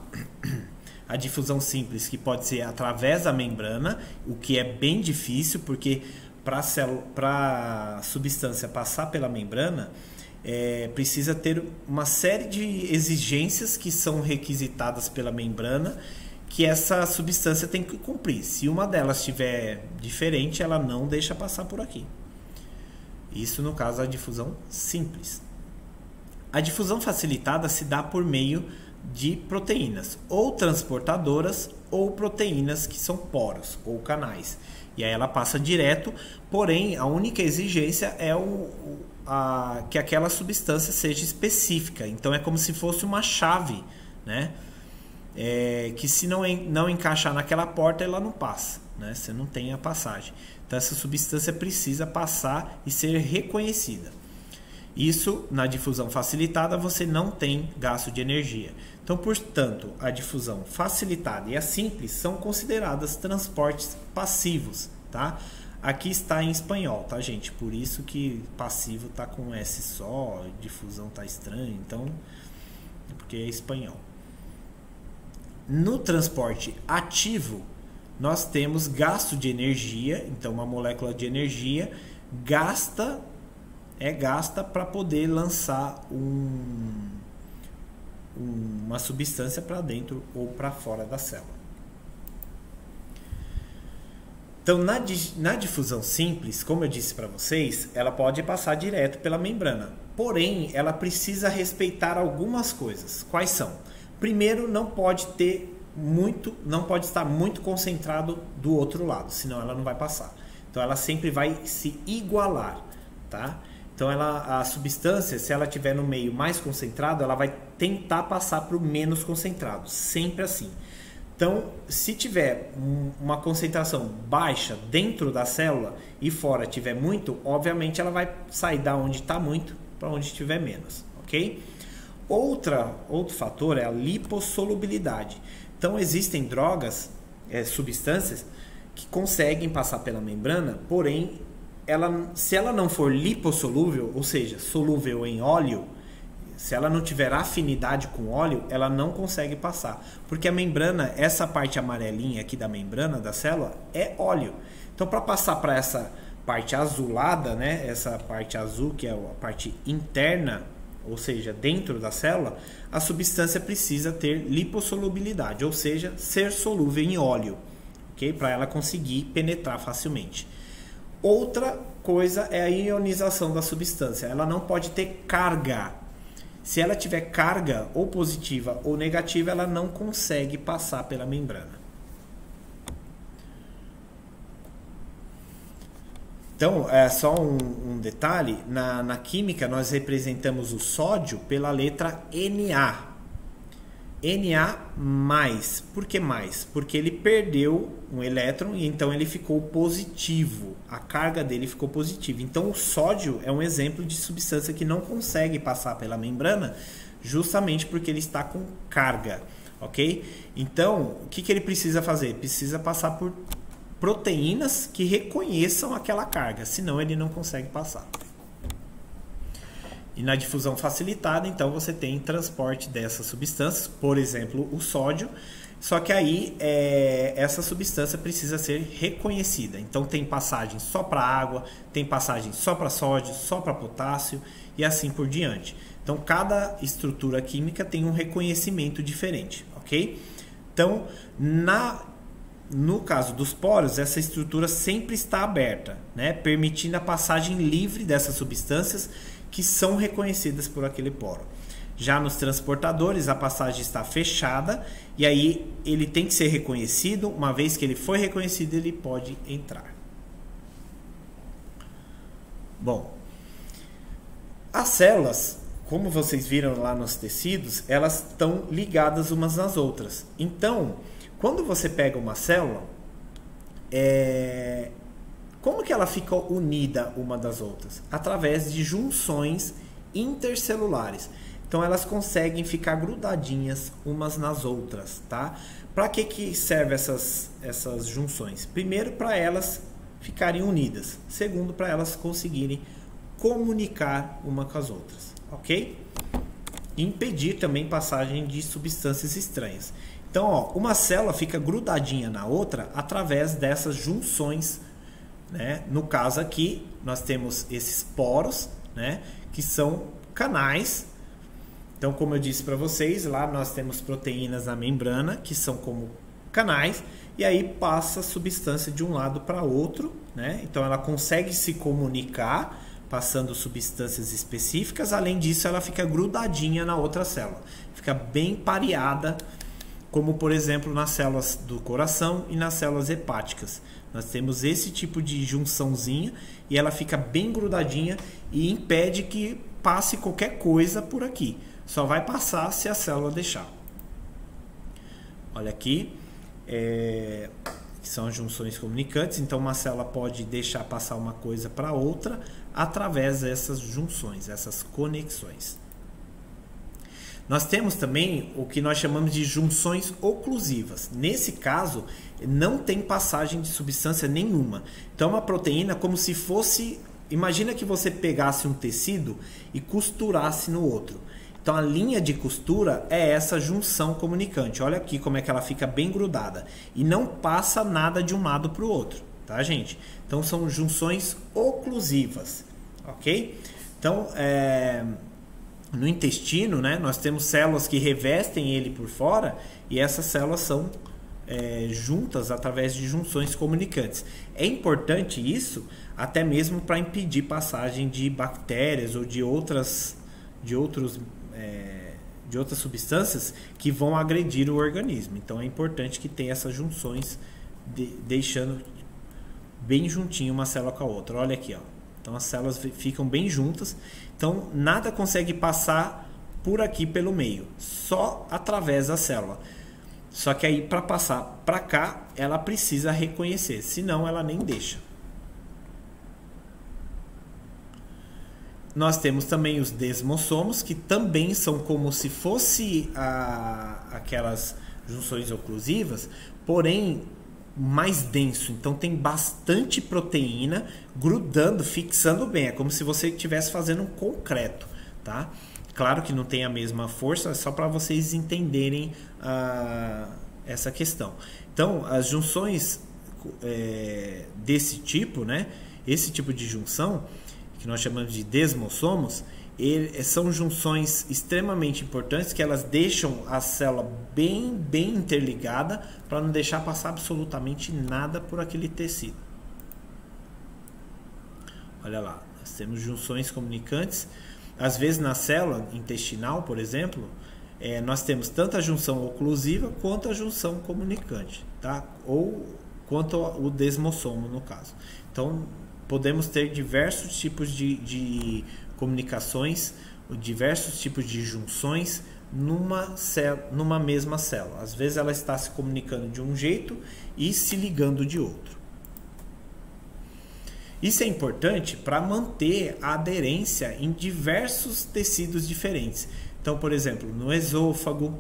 a difusão simples, que pode ser através da membrana, o que é bem difícil, porque para a substância passar pela membrana, precisa ter uma série de exigências que são requisitadas pela membrana, que essa substância tem que cumprir. Se uma delas estiver diferente, ela não deixa passar por aqui. Isso no caso da difusão simples. A difusão facilitada se dá por meio de proteínas, ou transportadoras, ou proteínas que são poros, ou canais. E aí ela passa direto, porém a única exigência é que aquela substância seja específica. Então é como se fosse uma chave, né? Que se não encaixar naquela porta, ela não passa, né? Você não tem a passagem. Então essa substância precisa passar e ser reconhecida. Isso, na difusão facilitada, você não tem gasto de energia. Então, portanto, a difusão facilitada e a simples são consideradas transportes passivos, tá? Aqui está em espanhol, tá, gente? Por isso que passivo está com S só, difusão está estranho, então, porque é espanhol. No transporte ativo, nós temos gasto de energia, então uma molécula de energia gasta para poder lançar uma substância para dentro ou para fora da célula. Então, na difusão simples, como eu disse para vocês, ela pode passar direto pela membrana. Porém, ela precisa respeitar algumas coisas. Quais são? Primeiro, não pode estar muito concentrado do outro lado, senão ela não vai passar. Então, ela sempre vai se igualar, tá? Então, a substância, se ela estiver no meio mais concentrado, ela vai tentar passar para o menos concentrado, sempre assim. Então, se tiver uma concentração baixa dentro da célula e fora tiver muito, obviamente ela vai sair da onde está muito para onde estiver menos, ok? Outro fator é a lipossolubilidade. Então, existem drogas, substâncias que conseguem passar pela membrana, porém, se ela não for lipossolúvel, ou seja, solúvel em óleo, se ela não tiver afinidade com óleo, ela não consegue passar. Porque a membrana, essa parte amarelinha aqui da membrana da célula, é óleo. Então, para passar para essa parte azulada, né, essa parte azul, que é a parte interna, ou seja, dentro da célula, a substância precisa ter lipossolubilidade, ou seja, ser solúvel em óleo, ok? Para ela conseguir penetrar facilmente. Outra coisa é a ionização da substância. Ela não pode ter carga. Se ela tiver carga ou positiva ou negativa, ela não consegue passar pela membrana. Então, só um detalhe, na química nós representamos o sódio pela letra Na. Na+. Por que mais? Porque ele perdeu um elétron e então ele ficou positivo. A carga dele ficou positiva. Então o sódio é um exemplo de substância que não consegue passar pela membrana justamente porque ele está com carga, ok? Então, o que ele precisa fazer? Precisa passar por proteínas que reconheçam aquela carga, senão ele não consegue passar. E na difusão facilitada, então, você tem transporte dessas substâncias, por exemplo, o sódio, só que aí essa substância precisa ser reconhecida. Então, tem passagem só para água, tem passagem só para sódio, só para potássio e assim por diante. Então, cada estrutura química tem um reconhecimento diferente, ok? Então, no caso dos poros, essa estrutura sempre está aberta, né? Permitindo a passagem livre dessas substâncias que são reconhecidas por aquele poro. Já nos transportadores, a passagem está fechada e aí ele tem que ser reconhecido. Uma vez que ele foi reconhecido, ele pode entrar. Bom, as células, como vocês viram lá nos tecidos, elas estão ligadas umas nas outras. Então, quando você pega uma célula, como que ela fica unida uma das outras? Através de junções intercelulares. Então elas conseguem ficar grudadinhas umas nas outras, tá? Para que servem essas junções? Primeiro, para elas ficarem unidas. Segundo, para elas conseguirem comunicar uma com as outras, ok? E impedir também passagem de substâncias estranhas. Então, ó, uma célula fica grudadinha na outra através dessas junções, né? No caso aqui, nós temos esses poros, né? Que são canais. Então, como eu disse para vocês, lá nós temos proteínas na membrana, que são como canais, e aí passa a substância de um lado para outro, né? Então, ela consegue se comunicar, passando substâncias específicas. Além disso, ela fica grudadinha na outra célula. Fica bem pareada, como por exemplo nas células do coração e nas células hepáticas. Nós temos esse tipo de junçãozinha e ela fica bem grudadinha e impede que passe qualquer coisa por aqui. Só vai passar se a célula deixar. Olha aqui, são as junções comunicantes. Então uma célula pode deixar passar uma coisa para outra através dessas junções, essas conexões. Nós temos também o que nós chamamos de junções oclusivas. Nesse caso, não tem passagem de substância nenhuma. Então, uma proteína é como se fosse... Imagina que você pegasse um tecido e costurasse no outro. Então, a linha de costura é essa junção comunicante. Olha aqui como é que ela fica bem grudada. E não passa nada de um lado para o outro, tá, gente? Então, são junções oclusivas, ok? Então, no intestino, né, nós temos células que revestem ele por fora e essas células são juntas através de junções comunicantes. É importante isso até mesmo para impedir passagem de bactérias ou de outras substâncias que vão agredir o organismo. Então é importante que tenha essas junções deixando bem juntinho uma célula com a outra. Olha aqui, ó. Então as células ficam bem juntas. Então nada consegue passar por aqui pelo meio, só através da célula. Só que aí para passar para cá, ela precisa reconhecer, senão ela nem deixa. Nós temos também os desmossomos, que também são como se fosse aquelas junções oclusivas, porém mais denso. Então tem bastante proteína grudando, fixando bem. É como se você estivesse fazendo um concreto, tá? Claro que não tem a mesma força, é só para vocês entenderem essa questão. Então, as junções desse tipo, né? Esse tipo de junção, que nós chamamos de desmossomos, são junções extremamente importantes, que elas deixam a célula bem interligada para não deixar passar absolutamente nada por aquele tecido. Olha lá, nós temos junções comunicantes. Às vezes na célula intestinal, por exemplo, nós temos tanto a junção oclusiva quanto a junção comunicante, tá? Ou quanto o desmossomo no caso. Então podemos ter diversos tipos de comunicações, diversos tipos de junções numa mesma célula. Às vezes ela está se comunicando de um jeito e se ligando de outro. Isso é importante para manter a aderência em diversos tecidos diferentes. Então, por exemplo, no esôfago,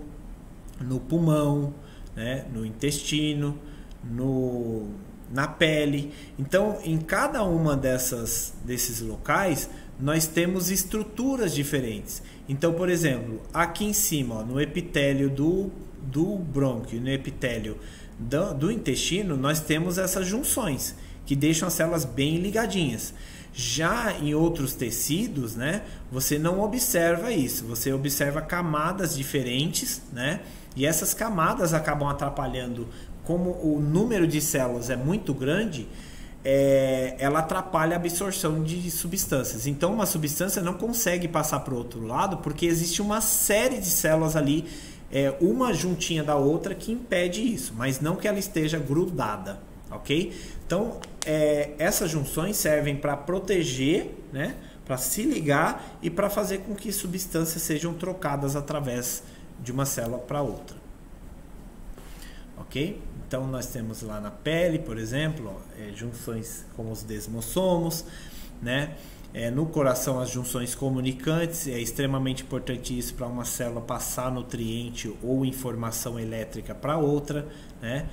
no pulmão, né, no intestino, na pele. Então, em cada uma desses locais, nós temos estruturas diferentes. Então, por exemplo, aqui em cima, ó, no epitélio do brônquio, no epitélio do intestino, nós temos essas junções que deixam as células bem ligadinhas. Já em outros tecidos, né, você não observa isso. Você observa camadas diferentes, né, e essas camadas acabam atrapalhando. Como o número de células é muito grande, ela atrapalha a absorção de substâncias. Então uma substância não consegue passar para o outro lado porque existe uma série de células ali, uma juntinha da outra, que impede isso, mas não que ela esteja grudada, ok? Então essas junções servem para proteger, né, para se ligar e para fazer com que substâncias sejam trocadas através de uma célula para outra, ok? Então nós temos lá na pele, por exemplo, junções como os desmossomos, né? No coração, as junções comunicantes. É extremamente importante isso para uma célula passar nutriente ou informação elétrica para outra, né?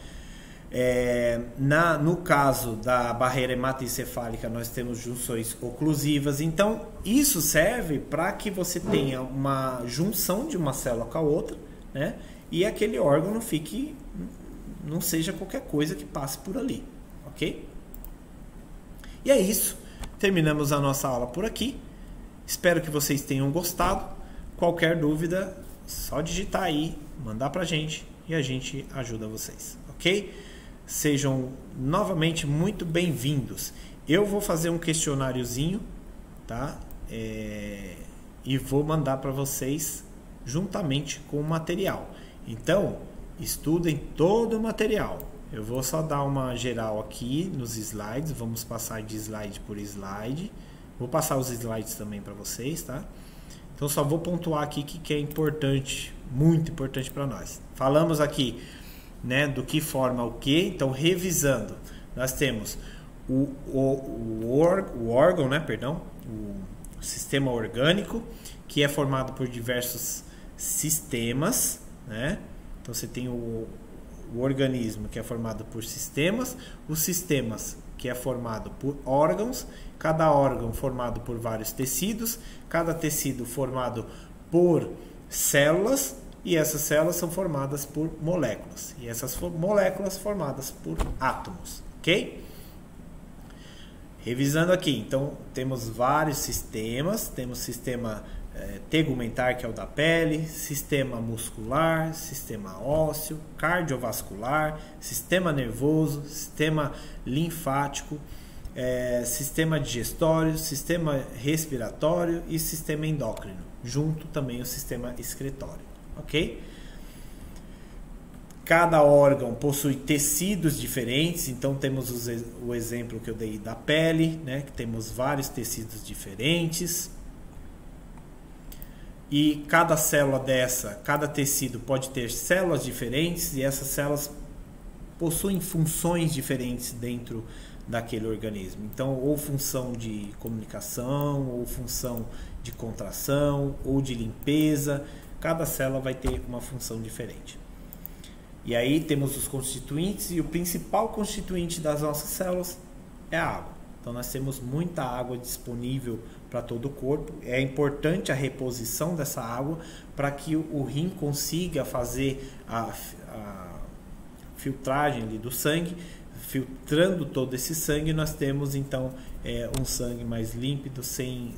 No caso da barreira hematoencefálica, nós temos junções oclusivas. Então isso serve para que você tenha uma junção de uma célula com a outra, né? E aquele órgão não seja qualquer coisa que passe por ali, ok? E é isso. Terminamos a nossa aula por aqui. Espero que vocês tenham gostado. Qualquer dúvida, só digitar aí, mandar pra gente e a gente ajuda vocês, ok? Sejam novamente muito bem-vindos. Eu vou fazer um questionáriozinho, tá? E vou mandar para vocês juntamente com o material. Então, estudem todo o material. Eu vou só dar uma geral aqui nos slides. Vamos passar de slide por slide. Vou passar os slides também para vocês, tá? Então, só vou pontuar aqui que é importante, muito importante para nós. Falamos aqui, né, do que forma o que. Então, revisando, nós temos o órgão, né, perdão, o sistema orgânico, que é formado por diversos sistemas, né? Então você tem o organismo, que é formado por sistemas, os sistemas, que é formado por órgãos, cada órgão formado por vários tecidos, cada tecido formado por células, e essas células são formadas por moléculas, e essas moléculas formadas por átomos, ok? Revisando aqui, então temos vários sistemas, temos sistema tegumentar, que é o da pele, sistema muscular, sistema ósseo, cardiovascular, sistema nervoso, sistema linfático, sistema digestório, sistema respiratório e sistema endócrino, junto também o sistema excretório, ok? Cada órgão possui tecidos diferentes, então temos o exemplo que eu dei da pele, né, que temos vários tecidos diferentes. E cada célula cada tecido pode ter células diferentes e essas células possuem funções diferentes dentro daquele organismo. Então, ou função de comunicação, ou função de contração, ou de limpeza. Cada célula vai ter uma função diferente. E aí temos os constituintes, e o principal constituinte das nossas células é a água. Então nós temos muita água disponível para todo o corpo. É importante a reposição dessa água para que o rim consiga fazer a filtragem ali do sangue. Filtrando todo esse sangue, nós temos então um sangue mais límpido, sem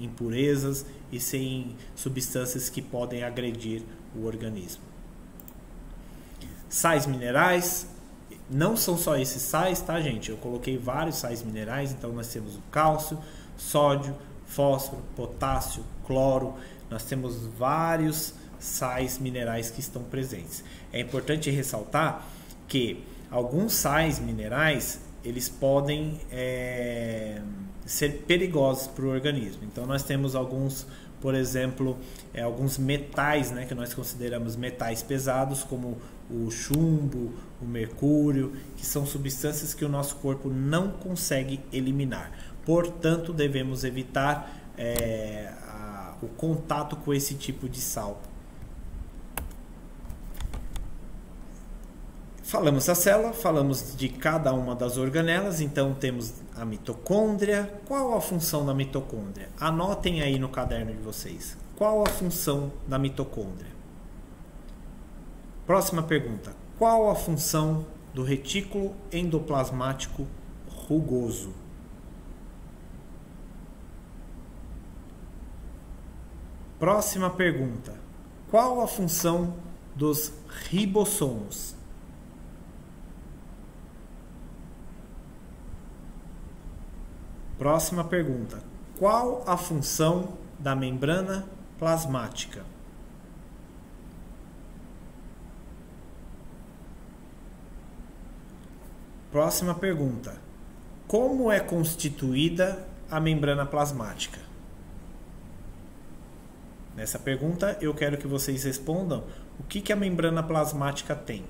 impurezas e sem substâncias que podem agredir o organismo. Sais minerais, não são só esses sais, tá, gente? Eu coloquei vários sais minerais, então nós temos o cálcio, sódio, fósforo, potássio, cloro. Nós temos vários sais minerais que estão presentes. É importante ressaltar que alguns sais minerais, eles podem ser perigosos para o organismo. Então nós temos alguns, por exemplo, alguns metais, né, que nós consideramos metais pesados, como o chumbo, o mercúrio, que são substâncias que o nosso corpo não consegue eliminar. Portanto, devemos evitar o contato com esse tipo de sal. Falamos da célula, falamos de cada uma das organelas, então temos a mitocôndria. Qual a função da mitocôndria? Anotem aí no caderno de vocês. Qual a função da mitocôndria? Próxima pergunta. Qual a função do retículo endoplasmático rugoso? Próxima pergunta. Qual a função dos ribossomos? Próxima pergunta. Qual a função da membrana plasmática? Próxima pergunta. Como é constituída a membrana plasmática? Nessa pergunta eu quero que vocês respondam o que a membrana plasmática tem.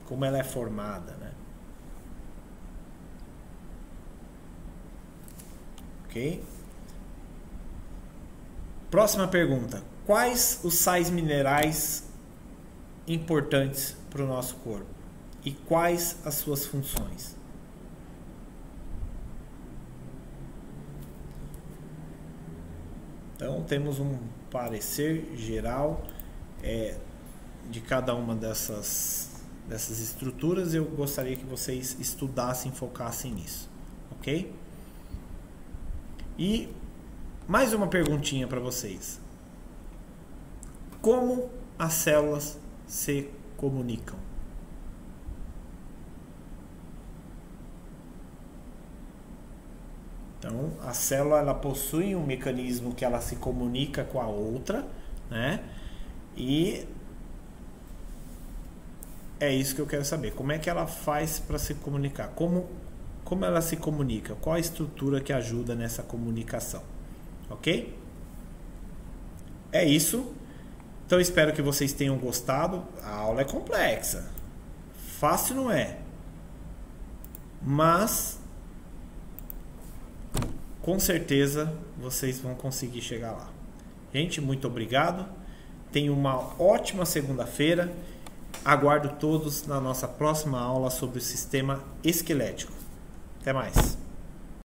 Como ela é formada, né? Ok? Próxima pergunta. Quais os sais minerais importantes para o nosso corpo? E quais as suas funções? Então temos parecer geral de cada uma dessas estruturas. Eu gostaria que vocês estudassem, focassem nisso, ok? E mais uma perguntinha para vocês. Como as células se comunicam? Então, a célula ela possui um mecanismo que ela se comunica com a outra, né? E é isso que eu quero saber. Como é que ela faz para se comunicar? Como ela se comunica? Qual a estrutura que ajuda nessa comunicação? Ok? É isso. Então, espero que vocês tenham gostado. A aula é complexa. Fácil não é. Mas com certeza vocês vão conseguir chegar lá. Gente, muito obrigado. Tenham uma ótima segunda-feira. Aguardo todos na nossa próxima aula sobre o sistema esquelético. Até mais.